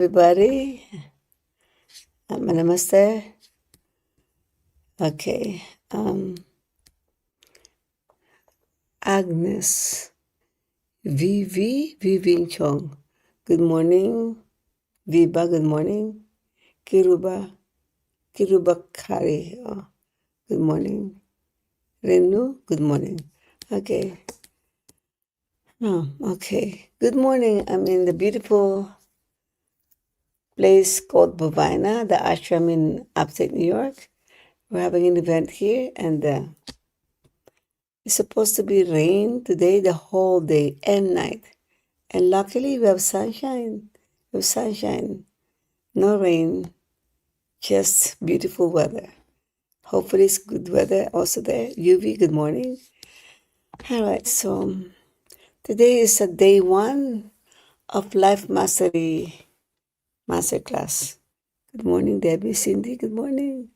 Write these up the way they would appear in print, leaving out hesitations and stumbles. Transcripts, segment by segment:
Everybody. Namaste. Okay. Agnes. Viving Chong. Good morning. Viva, good morning. Kiruba Kari. Oh, good morning. Renu, good morning. Okay. Okay. Good morning. I'm in the beautiful place called Bovina, the ashram in upstate New York. We're having an event here, and it's supposed to be rain today, the whole day and night. And luckily, we have sunshine. No rain, just beautiful weather. Hopefully, it's good weather also there. UV, good morning. All right, so today is day 1 of Life Mastery Masterclass. Good morning, Debbie. Cindy, good morning.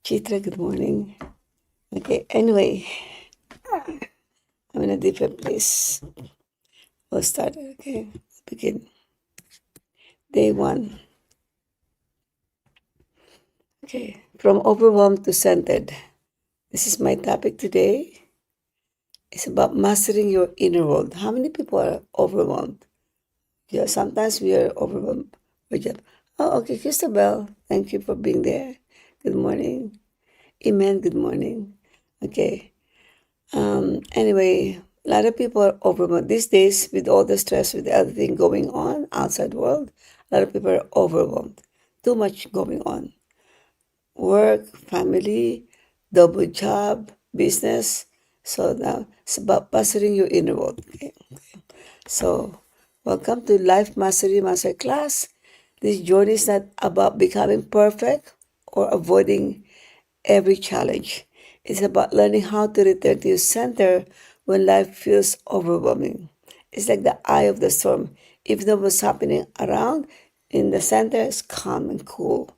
Chitra, good morning. Okay, anyway, I'm in a different place. We'll start, okay? Begin. Day 1. Okay, from overwhelmed to centered. This is my topic today. It's about mastering your inner world. How many people are overwhelmed? Yeah, sometimes we are overwhelmed. Okay, Christabel, thank you for being there. Good morning. Amen, good morning. Okay. Anyway, a lot of people are overwhelmed. These days, with all the stress, with everything going on outside world, a lot of people are overwhelmed. Too much going on. Work, family, double job, business. So now it's about mastering your inner world. Okay. So welcome to Life Mastery Masterclass. This journey is not about becoming perfect or avoiding every challenge. It's about learning how to return to your center when life feels overwhelming. It's like the eye of the storm. Even though what's happening around, in the center is calm and cool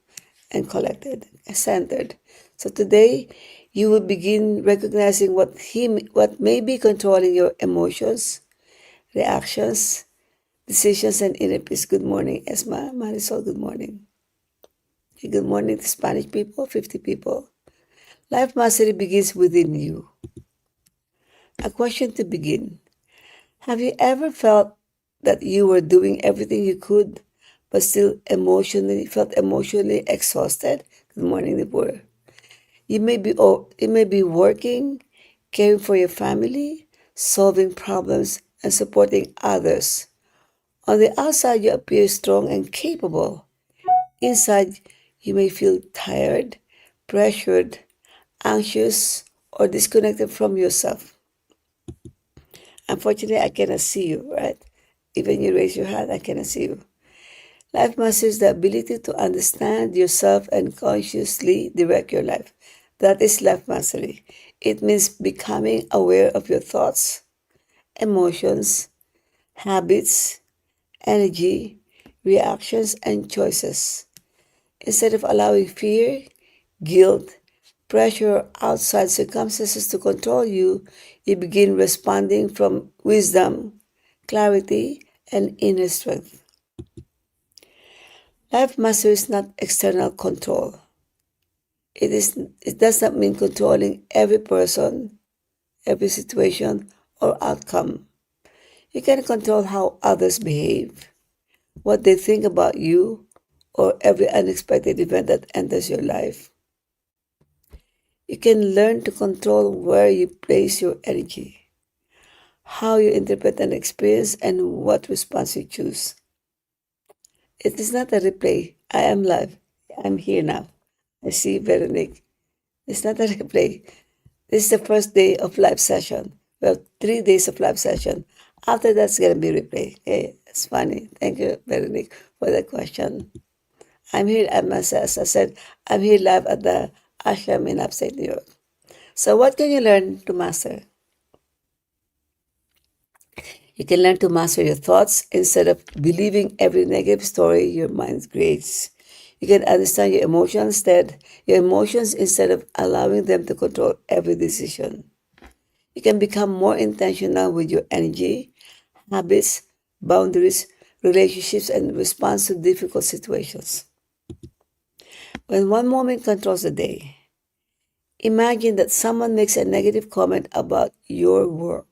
and collected, centered. So today, you will begin recognizing what may be controlling your emotions, reactions, decisions, and inner peace. Good morning, Esma, Marisol. Good morning. Okay, good morning to Spanish people, 50 people. Life mastery begins within you. A question to begin: have you ever felt that you were doing everything you could, but still felt emotionally exhausted? Good morning, Nipur. You may be working, caring for your family, solving problems, and supporting others. On the outside, you appear strong and capable. Inside, you may feel tired, pressured, anxious, or disconnected from yourself. Unfortunately, I cannot see you, right? Even you raise your hand, I cannot see you. Life mastery is the ability to understand yourself and consciously direct your life. That is life mastery. It means becoming aware of your thoughts, emotions, habits, energy, reactions, and choices. Instead of allowing fear, guilt, pressure, or outside circumstances to control you, you begin responding from wisdom, clarity, and inner strength. Life mastery is not external control. It does not mean controlling every person, every situation, or outcome. You can control how others behave, what they think about you, or every unexpected event that enters your life. You can learn to control where you place your energy, how you interpret an experience, and what response you choose. It is not a replay. I am live. I'm here now. I see Veronique. It's not a replay. This is the first day of live session. We have 3 days of live session. After that's going to be replay. Okay, it's funny. Thank you, Veronique, for the question. I'm here, as I said, I'm here live at the ashram in upstate New York. So what can you learn to master? You can learn to master your thoughts instead of believing every negative story your mind creates. You can understand your emotions instead of allowing them to control every decision. You can become more intentional with your energy, habits, boundaries, relationships, and response to difficult situations. When one moment controls the day, imagine that someone makes a negative comment about your work.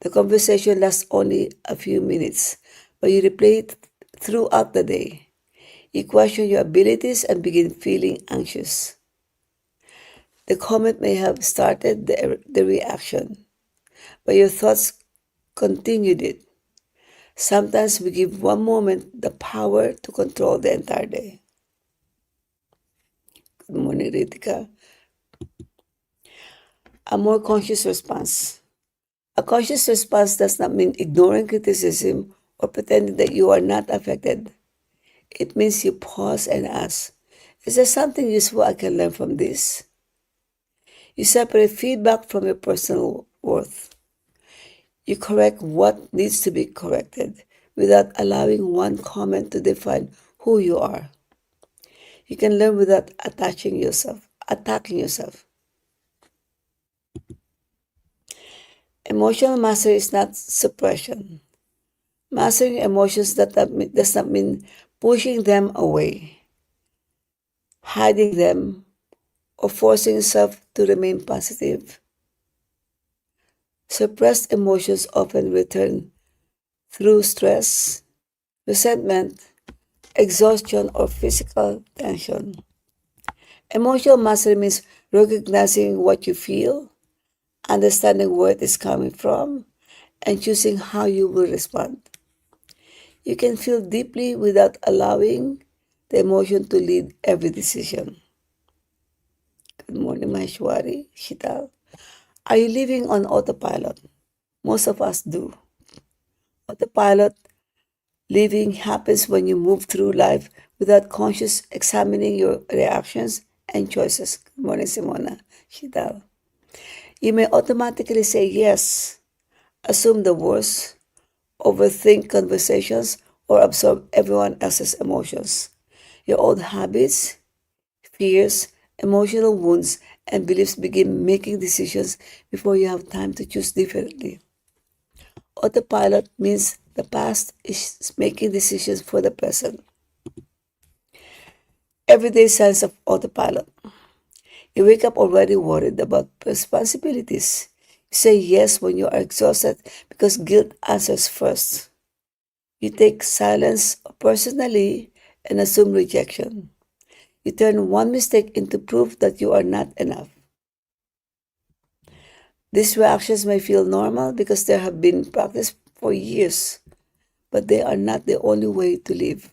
The conversation lasts only a few minutes, but you replay it throughout the day. You question your abilities and begin feeling anxious. The comment may have started the reaction, but your thoughts continued it. Sometimes we give one moment the power to control the entire day. Good morning, Ritika. A more conscious response. A conscious response does not mean ignoring criticism or pretending that you are not affected. It means you pause and ask, is there something useful I can learn from this? You separate feedback from your personal worth. You correct what needs to be corrected without allowing one comment to define who you are. You can learn without attacking yourself. Emotional mastery is not suppression. Mastering emotions does not mean pushing them away, hiding them, or forcing yourself to remain positive. Suppressed emotions often return through stress, resentment, exhaustion, or physical tension. Emotional mastery means recognizing what you feel, understanding where it is coming from, and choosing how you will respond. You can feel deeply without allowing the emotion to lead every decision. Good morning, Maheshwari, Shital. Are you living on autopilot? Most of us do. Autopilot living happens when you move through life without conscious examining your reactions and choices. Good morning, Simona, Shital. You may automatically say yes, assume the worst, overthink conversations, or absorb everyone else's emotions. Your old habits, fears, emotional wounds, and beliefs begin making decisions before you have time to choose differently. Autopilot means the past is making decisions for the present. Everyday signs of autopilot. You wake up already worried about responsibilities. You say yes when you are exhausted because guilt answers first. You take silence personally and assume rejection. You turn one mistake into proof that you are not enough. These reactions may feel normal because they have been practiced for years, but they are not the only way to live.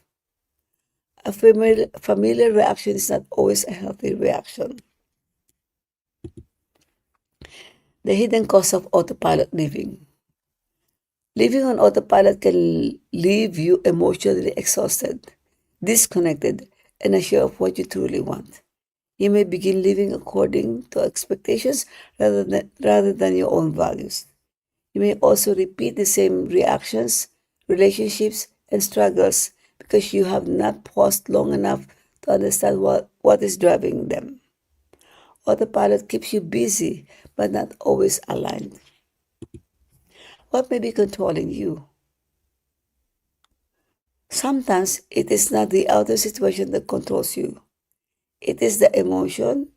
A familiar reaction is not always a healthy reaction. The hidden cost of autopilot living. Living on autopilot can leave you emotionally exhausted, disconnected, and unsure of what you truly want. You may begin living according to expectations rather than your own values. You may also repeat the same reactions, relationships, and struggles because you have not paused long enough to understand what is driving them. Autopilot keeps you busy but not always aligned. What may be controlling you? Sometimes it is not the outer situation that controls you. It is the emotion,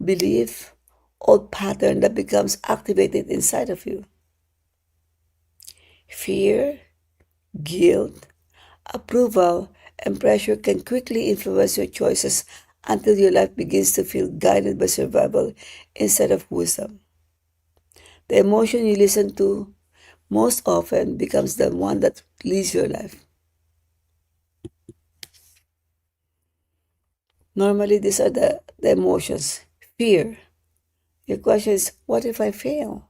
belief, or pattern that becomes activated inside of you. Fear, guilt, approval, and pressure can quickly influence your choices until your life begins to feel guided by survival instead of wisdom. The emotion you listen to most often becomes the one that leads your life. Normally, these are the emotions. Fear. Your question is, what if I fail?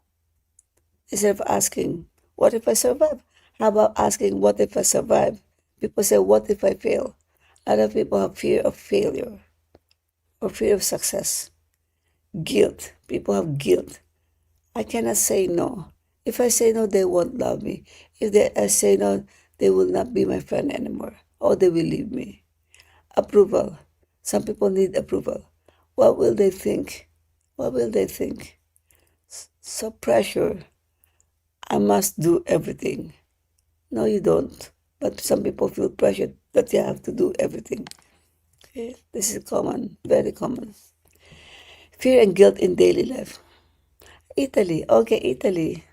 Instead of asking, what if I survive? How about asking, what if I survive? People say, what if I fail? A lot of people have fear of failure or fear of success. Guilt. People have guilt. I cannot say no. If I say no, they won't love me. I say no, they will not be my friend anymore, or they will leave me. Approval. Some people need approval. What will they think? What will they think? So pressure. I must do everything. No, you don't. but some people feel pressured that they have to do everything. Okay, this is common, very common. Fear and guilt in daily life. Italy. Okay, Italy.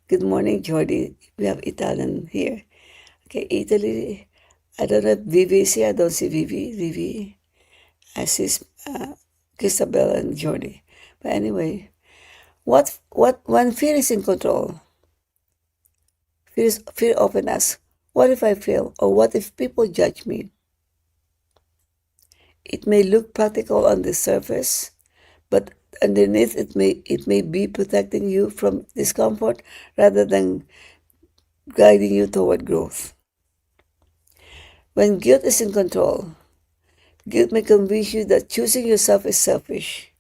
Good morning, Jordi. We have Italian here. Okay, Italy. I don't know if Vivi is here. I don't see Vivi. Vivi. I see Christabel and Jordi. But anyway, when fear is in control, fear often asks, what if I fail? Or what if people judge me? It may look practical on the surface, but underneath it may be protecting you from discomfort rather than guiding you toward growth. When guilt is in control, guilt may convince you that choosing yourself is selfish.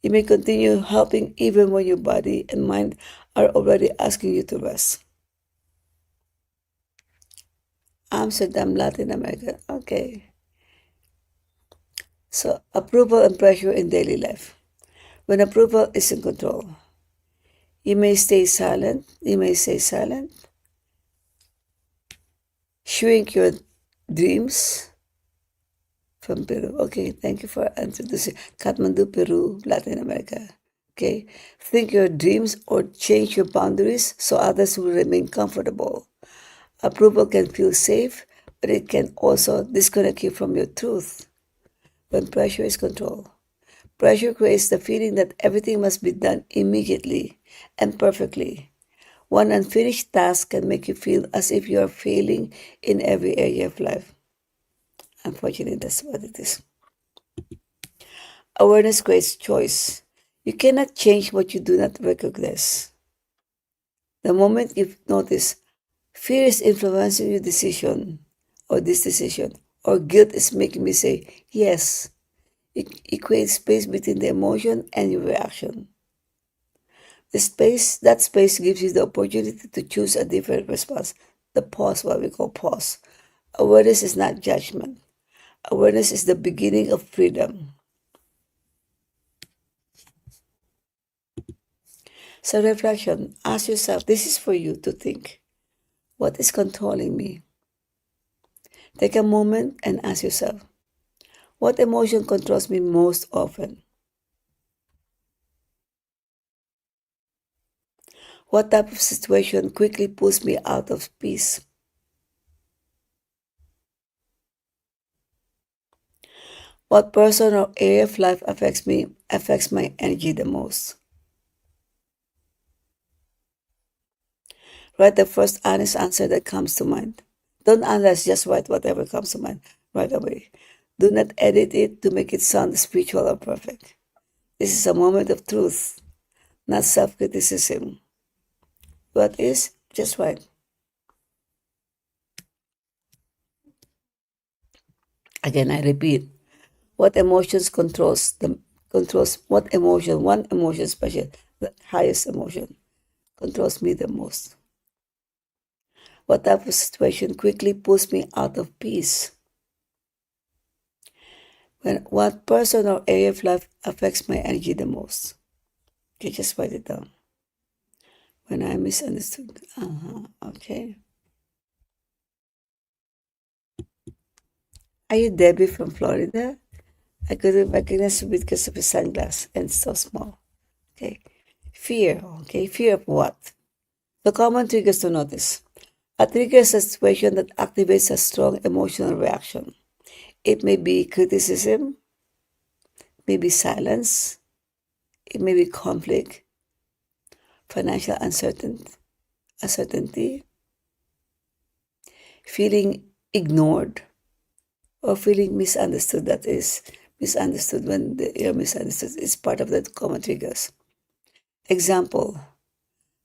You may continue helping even when your body and mind are already asking you to rest. Amsterdam, Latin America. Okay. So, approval and pressure in daily life. When approval is in control, you may stay silent. You may stay silent. Shrink your dreams from Peru. Okay, thank you for introducing Kathmandu, Peru, Latin America. Okay, think your dreams or change your boundaries so others will remain comfortable. Approval can feel safe, but it can also disconnect you from your truth when pressure is controlled. Pressure creates the feeling that everything must be done immediately and perfectly. One unfinished task can make you feel as if you are failing in every area of life. Unfortunately, that's what it is. Awareness creates choice. You cannot change what you do not recognize. The moment you notice fear is influencing your decision or this decision, or guilt is making me say yes, it creates space between the emotion and your reaction. That space gives you the opportunity to choose a different response. The pause, what we call pause. Awareness is not judgment. Awareness is the beginning of freedom. So reflection, ask yourself, this is for you to think. What is controlling me? Take a moment and ask yourself, what emotion controls me most often? What type of situation quickly pulls me out of peace? What person or area of life affects my energy the most? Write the first honest answer that comes to mind. Don't analyze, just write whatever comes to mind right away. Do not edit it to make it sound spiritual or perfect. This is a moment of truth, not self-criticism. What is? Just write. Again, I repeat. What emotions controls what emotion? One emotion special, the highest emotion, controls me the most. What type of situation quickly pulls me out of peace? When what person or area of life affects my energy the most? Okay, just write it down. When I misunderstood. Okay. Are you Debbie from Florida? I couldn't recognize you because of your sunglasses and so small. Okay. Fear. Okay. Fear of what? The common triggers to notice. A trigger is a situation that activates a strong emotional reaction. It may be criticism, maybe silence, it may be conflict, financial uncertainty, feeling ignored, or feeling misunderstood. That is misunderstood when you're misunderstood. It's part of the common triggers. Example,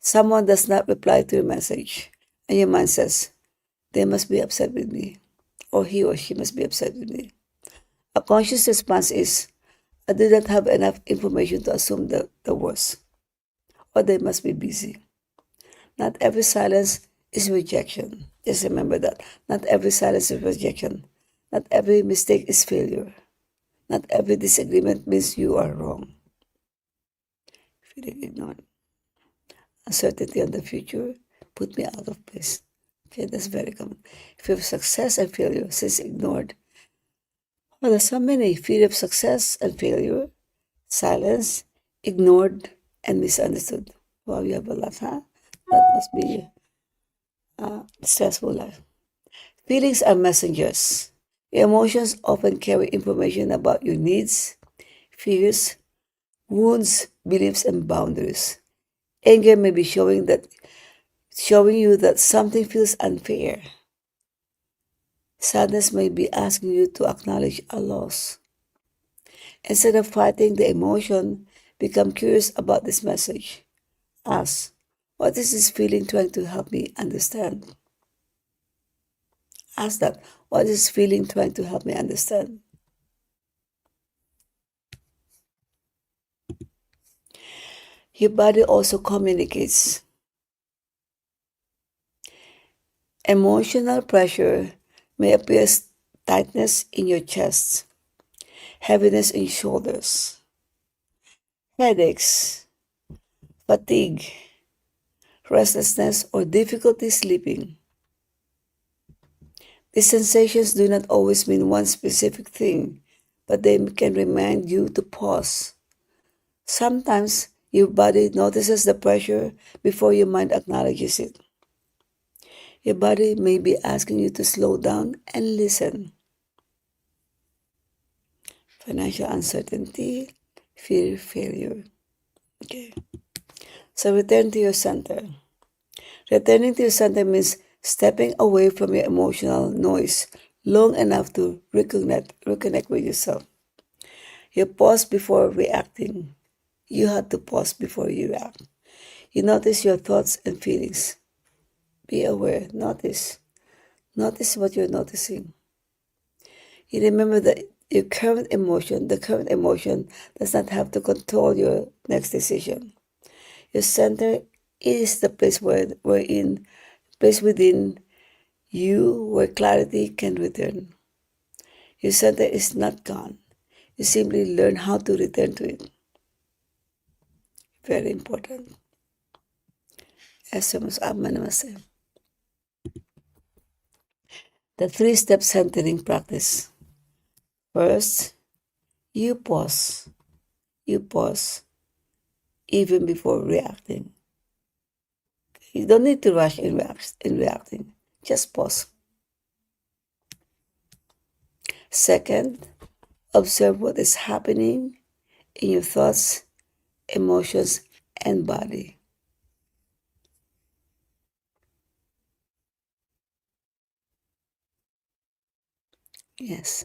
someone does not reply to your message, and your mind says, they must be upset with me, or he or she must be upset with me. A conscious response is, I do not have enough information to assume the worst, or they must be busy. Not every silence is rejection. Just remember that. Not every silence is rejection. Not every mistake is failure. Not every disagreement means you are wrong. Feeling ignored. Uncertainty on the future put me out of peace. Okay, that's very common. Fear of success and failure, since ignored. Well, there's so many: fear of success and failure, silence, ignored, and misunderstood. Wow, you have a lot, huh? That must be a stressful life. Feelings are messengers. Your emotions often carry information about your needs, fears, wounds, beliefs, and boundaries. Anger may be showing you that something feels unfair. Sadness may be asking you to acknowledge a loss. Instead of fighting the emotion, become curious about this message. Ask, what is this feeling trying to help me understand? Ask that, what is this feeling trying to help me understand? Your body also communicates. Emotional pressure may appear as tightness in your chest, heaviness in shoulders, headaches, fatigue, restlessness, or difficulty sleeping. These sensations do not always mean one specific thing, but they can remind you to pause. Sometimes your body notices the pressure before your mind acknowledges it. Your body may be asking you to slow down and listen. Financial uncertainty, fear, failure. Okay. So return to your center. Returning to your center means stepping away from your emotional noise long enough to reconnect with yourself. You pause before reacting. You have to pause before you react. You notice your thoughts and feelings. Be aware. Notice. Notice what you're noticing. You remember that the current emotion does not have to control your next decision. Your center is the place within you where clarity can return. Your center is not gone. You simply learn how to return to it. Very important. SMS Namaste. The three-step centering practice. First, you pause. You pause even before reacting. You don't need to rush in reacting. Just pause. Second, observe what is happening in your thoughts, emotions, and body. Yes.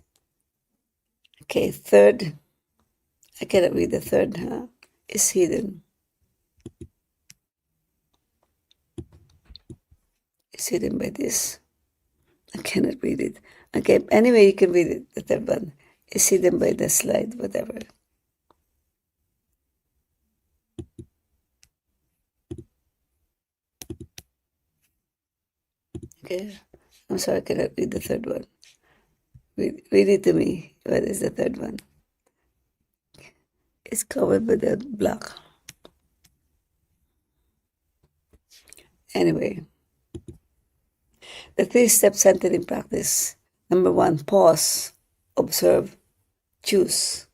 Okay, third, I cannot read the third, huh? It's hidden. It's hidden by this. I cannot read it. Okay, anyway, you can read it, the third one. It's hidden by the slide, whatever. Okay. I'm sorry, I cannot read the third one. Read it to me. What is the third one? It's covered by the black. Anyway, the three-step centering practice. Number one, pause, observe, choose.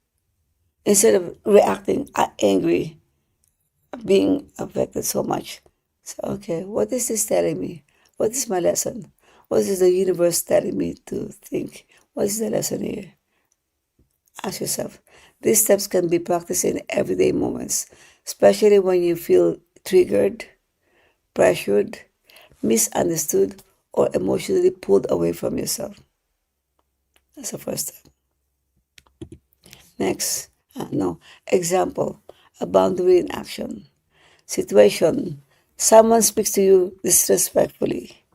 Instead of reacting angry, being affected so much. So, okay, what is this telling me? What is my lesson? What is the universe telling me to think? What is the lesson here? Ask yourself. These steps can be practiced in everyday moments, especially when you feel triggered, pressured, misunderstood, or emotionally pulled away from yourself. That's the first step. Next, no, example, a boundary in action. Situation, someone speaks to you disrespectfully.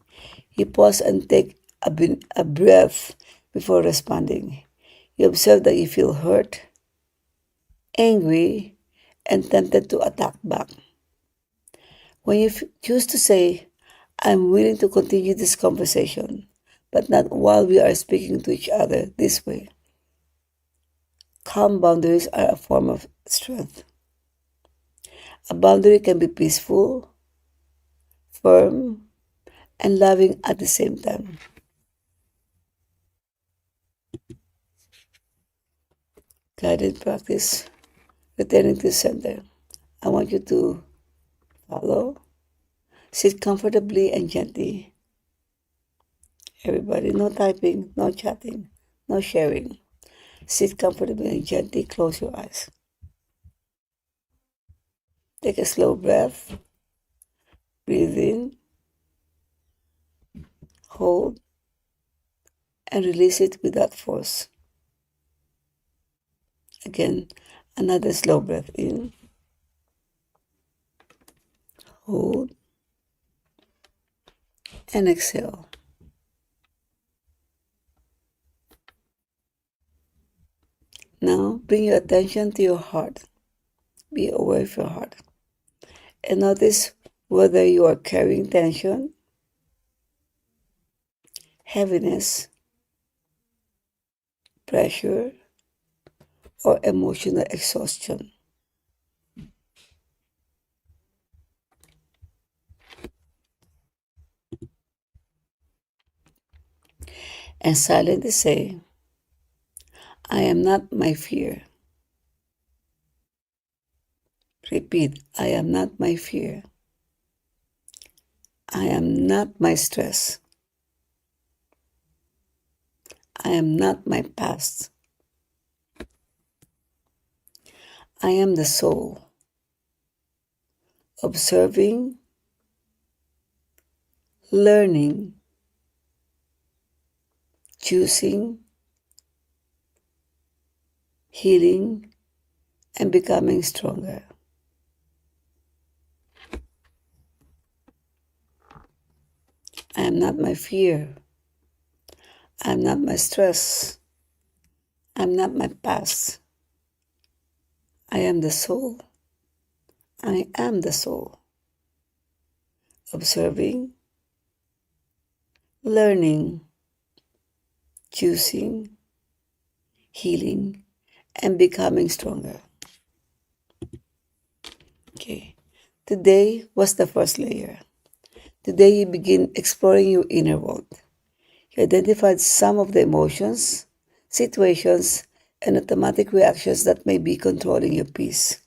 You pause and take a breath before responding. You observe that you feel hurt, angry, and tempted to attack back. When you choose to say, I'm willing to continue this conversation, but not while we are speaking to each other this way. Calm boundaries are a form of strength. A boundary can be peaceful, firm, and loving at the same time. Guided practice, returning to center. I want you to follow, sit comfortably and gently. Everybody, no typing, no chatting, no sharing. Sit comfortably and gently, close your eyes. Take a slow breath, breathe in, hold, and release it without force. Again, another slow breath in, hold, and exhale. Now bring your attention to your heart. Be aware of your heart. And notice whether you are carrying tension, heaviness, pressure, or emotional exhaustion. And silently say, I am not my fear. Repeat, I am not my fear. I am not my stress. I am not my past. I am the soul, observing, learning, choosing, healing, and becoming stronger. I am not my fear. I am not my stress. I am not my past. I am the soul. I am the soul, observing, learning, choosing, healing, and becoming stronger. Okay. Today was the first layer. Today you begin exploring your inner world. You identified some of the emotions, situations, and automatic reactions that may be controlling your peace.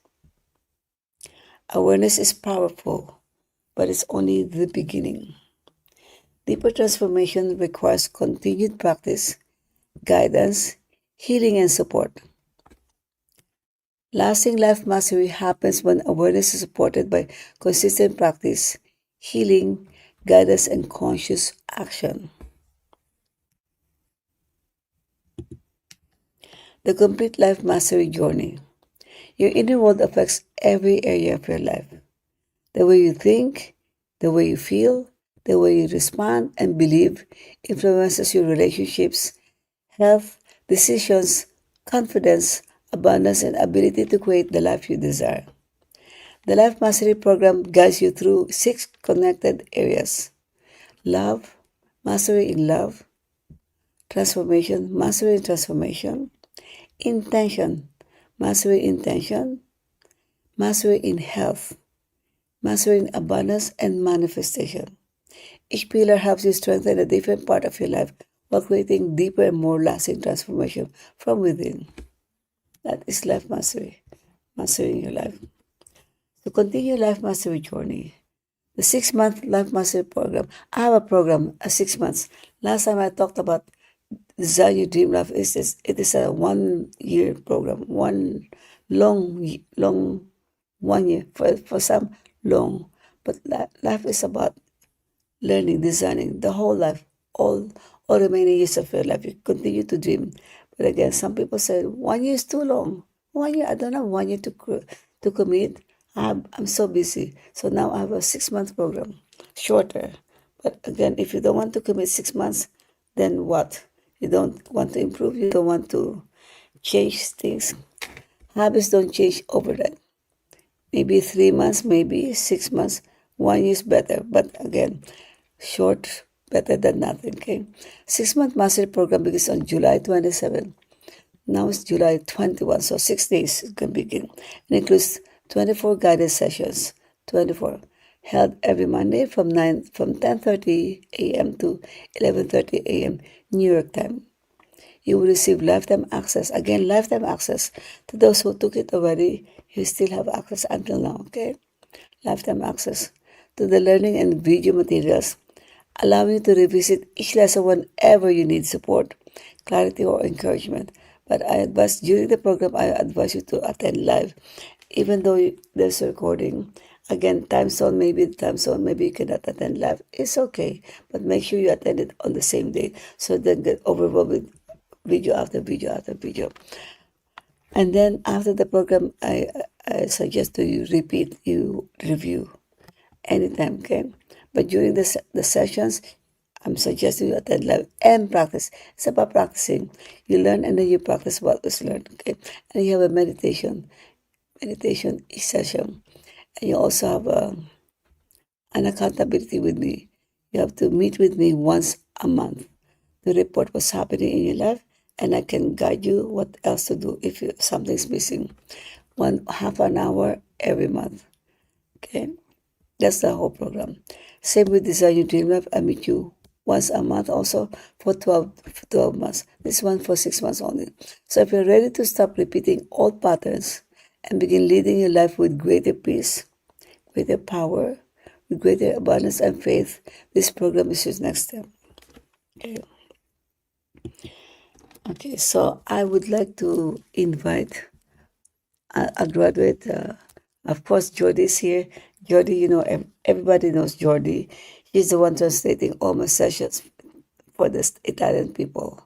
Awareness is powerful, but it's only the beginning. Deeper transformation requires continued practice, guidance, healing, and support. Lasting life mastery happens when awareness is supported by consistent practice, healing, guidance, and conscious action. The complete life mastery journey. Your inner world affects every area of your life. The way you think, the way you feel, the way you respond and believe influences your relationships, health, decisions, confidence, abundance, and ability to create the life you desire. The Life Mastery Program guides you through 6 connected areas: love, mastery in love, transformation, mastery in transformation, intention, mastery in intention, mastery in health, mastery in abundance, and manifestation. Each pillar helps you strengthen a different part of your life while creating deeper and more lasting transformation from within. That is life mastery, mastering your life. To continue your life mastery journey, the 6-month life mastery program. I have a program, 6 months. Last time I talked about Design Your Dream Life. It is a 1 year program, one long 1 year for some long. But life is about learning, designing the whole life, all remaining years of your life. You continue to dream. But again, some people say 1 year is too long. 1 year, I don't have 1 year to commit. I'm so busy. So now I have a 6-month program, shorter. But again, if you don't want to commit 6 months, then what? You don't want to improve, you don't want to change things. Habits don't change overnight. Maybe 3 months, maybe 6 months, 1 year is better. But again, short, better than nothing, okay? 6-month mastery program begins on July 27. Now it's July 21, so 6 days it can begin. It includes 24 guided sessions, 24 held every Monday from 10:30 a.m. to 11:30 a.m. New York time. You will receive lifetime access. Again, lifetime access. To those who took it already, you still have access until now, okay? Lifetime access to the learning and video materials, allowing you to revisit each lesson whenever you need support, clarity, or encouragement. But during the program, I advise you to attend live, even though there's a recording. Again, time zone, maybe you cannot attend live. It's okay, but make sure you attend it on the same day so don't get overwhelmed with video after video after video. And then after the program, I suggest to you repeat, you review anytime, okay? But during the sessions, I'm suggesting you attend live and practice. It's about practicing. You learn and then you practice what was learned, okay? And you have a meditation each session. And you also have an accountability with me. You have to meet with me once a month to report what's happening in your life, and I can guide you what else to do if something's missing. One half an hour every month. Okay, that's the whole program. Same with Design Your Dream Life. I meet you once a month also for 12 months. This one for 6 months only. So if you're ready to stop repeating old patterns and begin leading your life with greater peace, greater power, with greater abundance and faith, this program is your next step. Okay. Okay, so I would like to invite a graduate. Of course, Jordy's here. Jordy, everybody knows Jordy. He's the one translating all my sessions for the Italian people.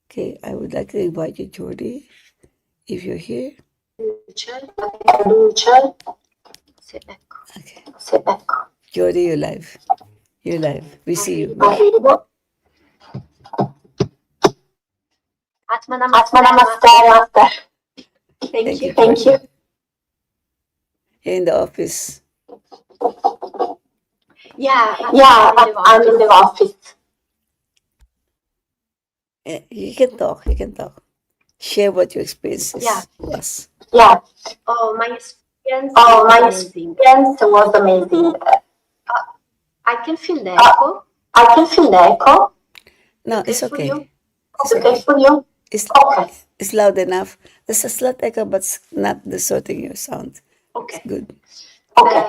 Okay, I would like to invite you, Jordy, if you're here. Sì, ecco. Okay, Sì, ecco. Jordy, you're live. You're live. We see you. Go. Arrivo. Atma Atma Namaste, Namaste, Master. Master. Thank you. Thank you. You're in the office. Yeah, Yeah, I'm in the I'm in the office. office. You can talk. You can talk. Share what your experience is. Yeah. Was. Yeah. Oh, my experience Oh, was my amazing. experience was amazing. I can feel the echo. I can feel the echo. No, Okay it's for okay. you? It's Okay. okay for you? It's okay. It's loud enough. There's a slight echo, but it's not distorting your sound. Okay. It's good. Okay.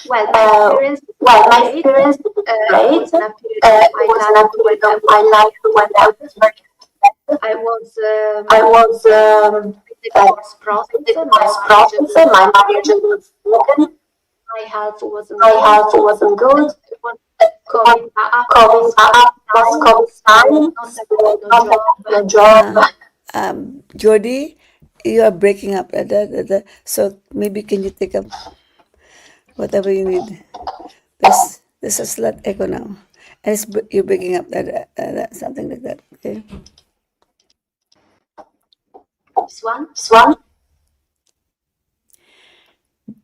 Well, my experience was in a period of my Was life not when period I of was my life when I was very upset. I was I was in the divorce in process. the My divorce marriage process. was My marriage broken. was broken. My health wasn't My good. health wasn't good. It was COVID COVID, was COVID was time, COVID so time. not having no Not job. having a job. Jody, you are breaking up. So maybe can you take up whatever you need? There's a slight echo now, and you're breaking up. Something like that. Okay. This one? This one.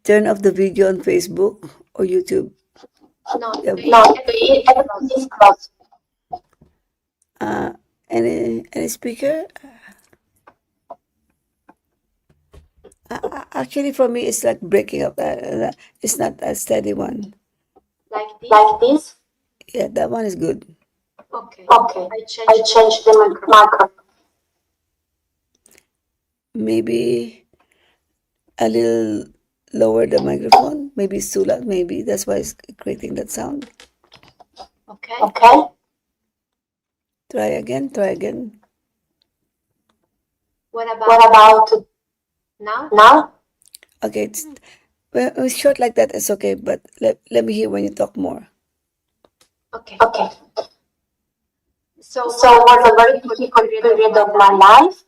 Turn off the video on Facebook or YouTube. No, No, everything is everything closed. is closed. Uh, any speaker? Actually, for me, it's like breaking up. It's not a steady one. Like this? Like this? Yeah, that one is good. Okay. Okay. I I changed the changed the microphone. marker. Maybe a little lower the microphone. Maybe it's too loud. Maybe that's why it's creating that sound. Okay. Okay. Try again. Try again. What What about about now? now? Okay. When it's short like that, it's okay. But let me hear when you talk more. Okay. Okay. So it So it was a very difficult difficult period period of of my my life. life.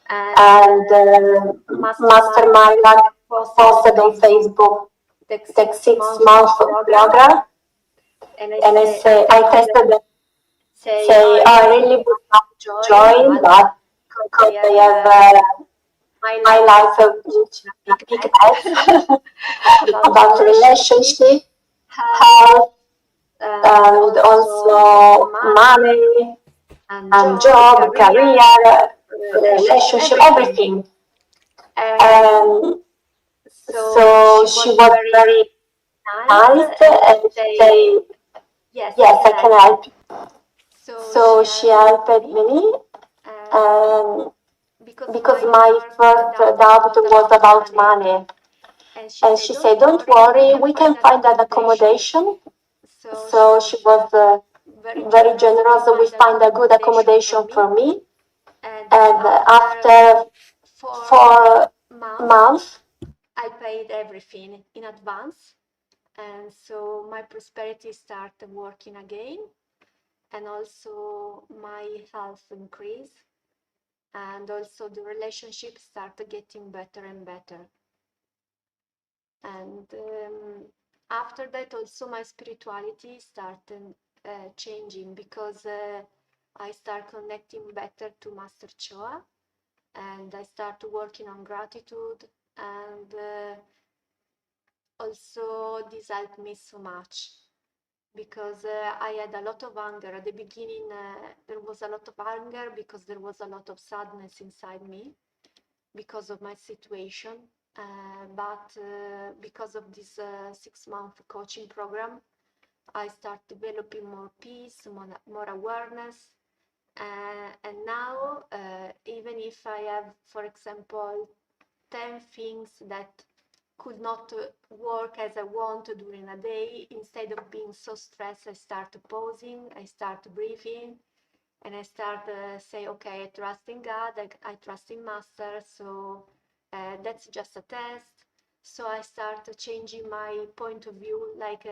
And And Master Master Marilag Marilag posted posted on on Facebook Facebook the the 6 6 months months of program, program. and And I I tested tested them. them. Say, oh, Say, I I really really would would love love to to join, join, but but because because I I have have my my life life of reached a a big big mess mess about about relationship, relationship, health, health, and and also also money money and and job, job, career, career, relationship, relationship, everything. everything. And And so so she she was was very very nice and say, yes, I can help you. So she helped me, and because my first doubt was about money. And she said, don't worry, we can find an accommodation. So she was very generous. We find a good accommodation for me. And after 4 months, I paid everything in advance. And so my prosperity started working again. And also my health increased. And also the relationship started getting better and better. And after that, also my spirituality started changing because I start connecting better to Master Choa, and I start working on gratitude, and also this helped me so much because I had a lot of anger at the beginning. There was a lot of anger because there was a lot of sadness inside me because of my situation. But because of this 6-month coaching program, I start developing more peace, more awareness. And now, even if I have, for example, 10 things that could not work as I want during a day, instead of being so stressed, I start pausing, I start breathing, and I start say, okay, I trust in God, I trust in Master, so that's just a test. So I start changing my point of view, like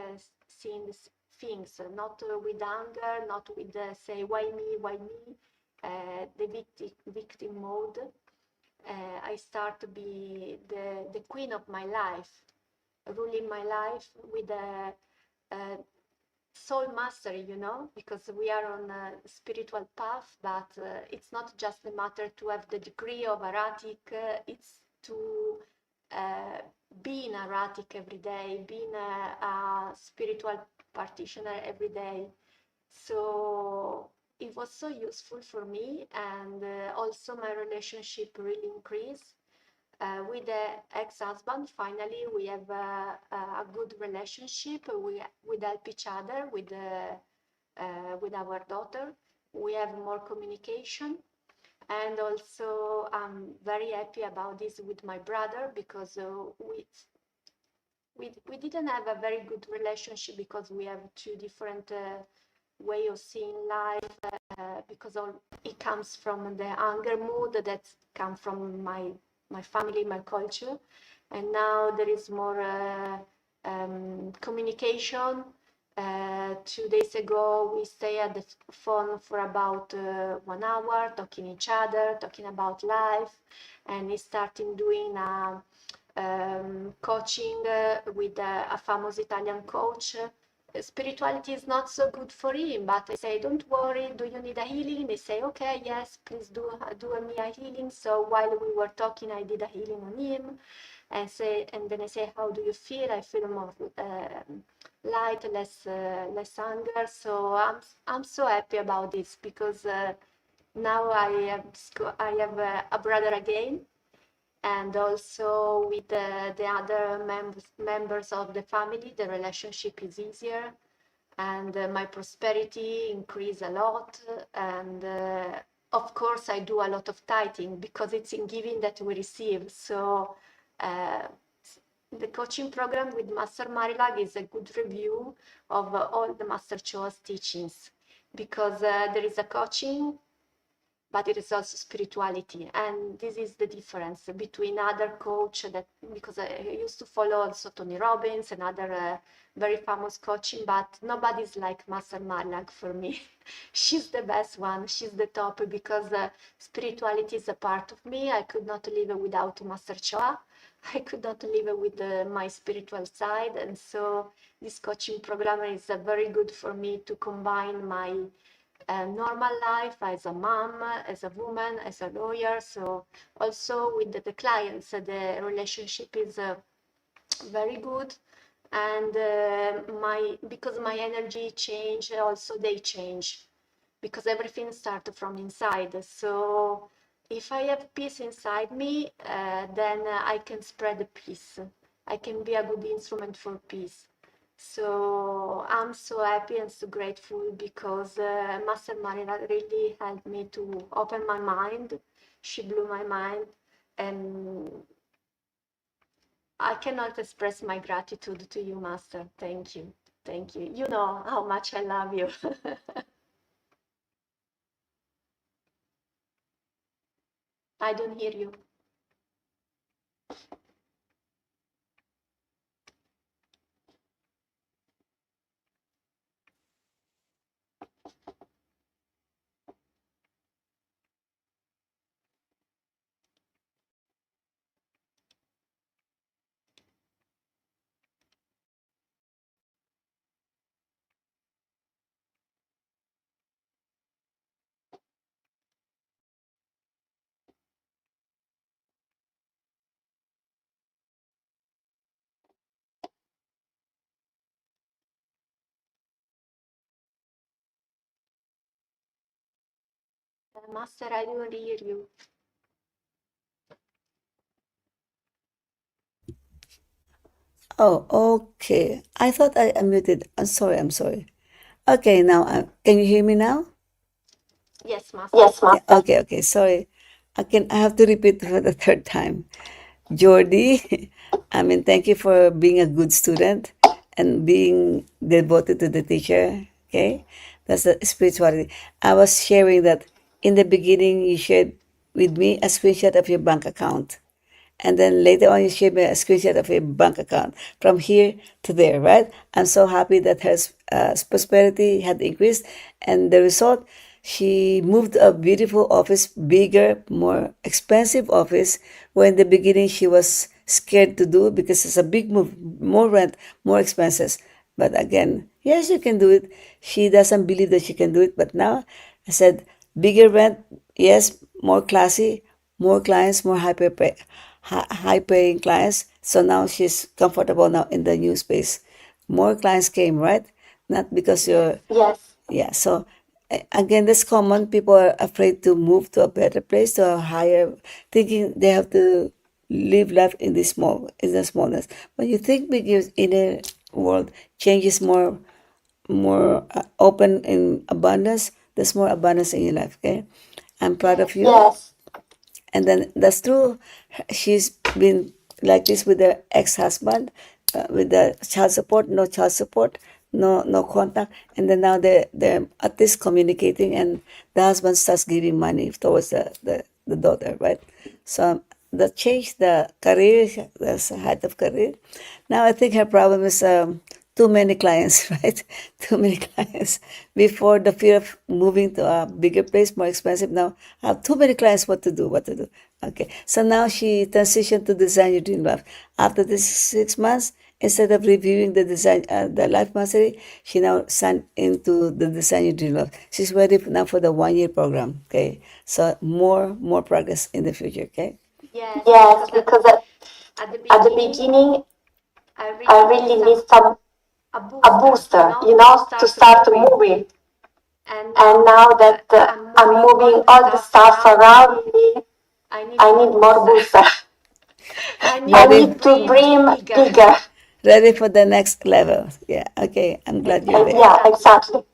seeing things, not with anger, not with say, why me, the victim mode. I start to be the queen of my life, ruling my life with a soul mastery, because we are on a spiritual path, but it's not just the matter to have the degree of erratic, it's to uh, be in erratic every day, being a spiritual practitioner every day. So it was so useful for me, and also my relationship really increased. With the ex-husband, finally, we have a good relationship. We help each other with our daughter. We have more communication. And also, I'm very happy about this with my brother because we didn't have a very good relationship because we have two different way of seeing life because it comes from the anger mood that come from my family, my culture, and now there is more communication. 2 days ago, we stay at the phone for about 1 hour, talking each other, talking about life, and he starting doing coaching with a famous Italian coach. Spirituality is not so good for him, but I say, don't worry, do you need a healing? They say, okay, yes, please do me a healing. So while we were talking, I did a healing on him, and then I say, how do you feel? I feel more light, less anger. So I'm so happy about this because now I have a brother again, and also with the other members of the family, the relationship is easier, and my prosperity increased a lot. And of course, I do a lot of tithing because it's in giving that we receive. So the coaching program with Master Marilag is a good review of all the Master Choa's teachings, because there is a coaching, but it is also spirituality. And this is the difference between other coach that, because I used to follow also Tony Robbins and other very famous coaching, but nobody's like Master Marilag for me. She's the best one. She's the top because spirituality is a part of me. I could not live without Master Choa. I could not live with my spiritual side. And so this coaching program is very good for me to combine my normal life as a mom, as a woman, as a lawyer. So also with the clients, the relationship is very good. And because my energy change, also they change, because everything starts from inside. So if I have peace inside me, then I can spread the peace. I can be a good instrument for peace. So I'm so happy and so grateful because Master Marilag really helped me to open my mind. She blew my mind, and I cannot express my gratitude to you, Master. Thank you. Thank you. You know how much I love you. I don't hear you. Master, I don't hear you. Oh, okay. I thought I unmuted. I'm sorry. I'm sorry. Okay, now can you hear me now? Yes, Master. Yes, Master. Yeah, okay, okay. Sorry. I have to repeat for the third time. Jordi, I mean, thank you for being a good student and being devoted to the teacher. Okay, that's the spirituality. I was sharing that in the beginning, you shared with me a screenshot of your bank account. And then later on, you shared me a screenshot of your bank account from here to there, right? I'm so happy that her prosperity had increased. And the result, she moved to a beautiful office, bigger, more expensive office, where in the beginning she was scared to do because it's a big move, more rent, more expenses. But again, yes, you can do it. She doesn't believe that she can do it. But now I said, bigger rent, yes, more classy, more clients, more high paying clients. So now she's comfortable now in the new space. More clients came, right? Not because Yes. you're, yes, yeah. So again, that's common. People are afraid to move to a better place, to a higher, thinking they have to live life in the smallness. When you think big, your inner world changes more open in abundance. There's more abundance in your life. Okay, I'm proud of Yes. you. Yes. And then that's true. She's been like this with her ex-husband, with the child support, no child support, no contact, and then now they're at least communicating, and the husband starts giving money towards the daughter, right? So the change, the career, the height of career. Now I think her problem is too many clients, right? Too many clients. Before, the fear of moving to a bigger place, more expensive. Now I have too many clients. What to do? What to do? Okay. So now she transitioned to design your dream life. After this 6 months, instead of reviewing the life mastery, she now signed into the design your dream life. She's ready now for the 1 year program. Okay. So more progress in the future. Okay. Yes, Yes, because because at the at the beginning, beginning I I really need really need a a booster, booster, to to start start moving. moving. And And now now that that I'm I'm moving all moving the all the stuff stuff around around me, me, I need I more need more booster. booster. I I need to Ready? Need to dream dream bigger. bigger. Ready for the next level. Yeah. Okay. I'm glad you're there. Yeah, Exactly. exactly.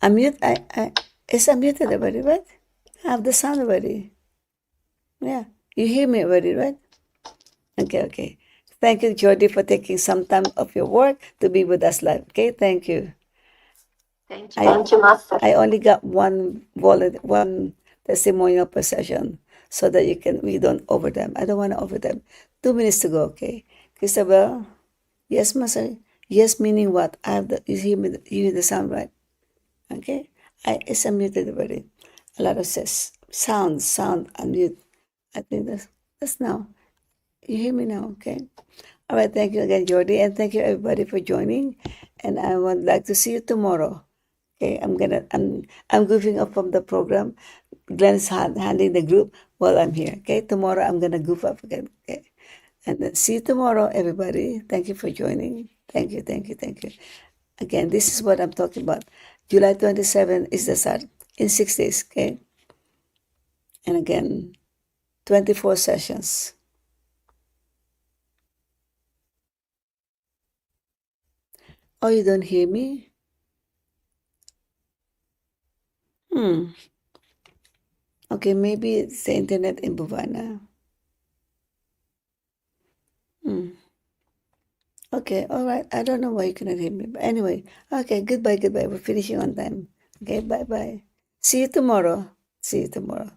Unmute. It's unmuted already, right? I have the sound already. Yeah. You hear me already, right? Okay. Okay. Thank you, Jordi, for taking some time of your work to be with us live. Okay. Thank you. Thank you, Thank you, Master. Master. I only got one testimonial per session so that we don't over them. I don't want to over them. 2 minutes to go, okay? Christabel, yes, Master. Yes, meaning what? You hear me, you hear the sound, right? Okay? It's unmuted already. A lot of sound, unmute. I think that's now. You hear me now, okay? All right, thank you again, Jordi, and thank you everybody for joining. And I would like to see you tomorrow. Okay, I'm goofing up from the program. Glenn's handling the group while I'm here. Okay, tomorrow I'm gonna goof up again. Okay, and then see you tomorrow, everybody. Thank you for joining. Thank you. Again, this is what I'm talking about. July 27 is the start in 6 days. Okay, and again, 24 sessions. Oh, you don't hear me? Hmm. Okay, maybe it's the internet in Buvana. Hmm. Okay, all right. I don't know why you cannot hear me. But anyway, okay, goodbye, goodbye. We're finishing on time. Okay, bye bye. See you tomorrow. See you tomorrow.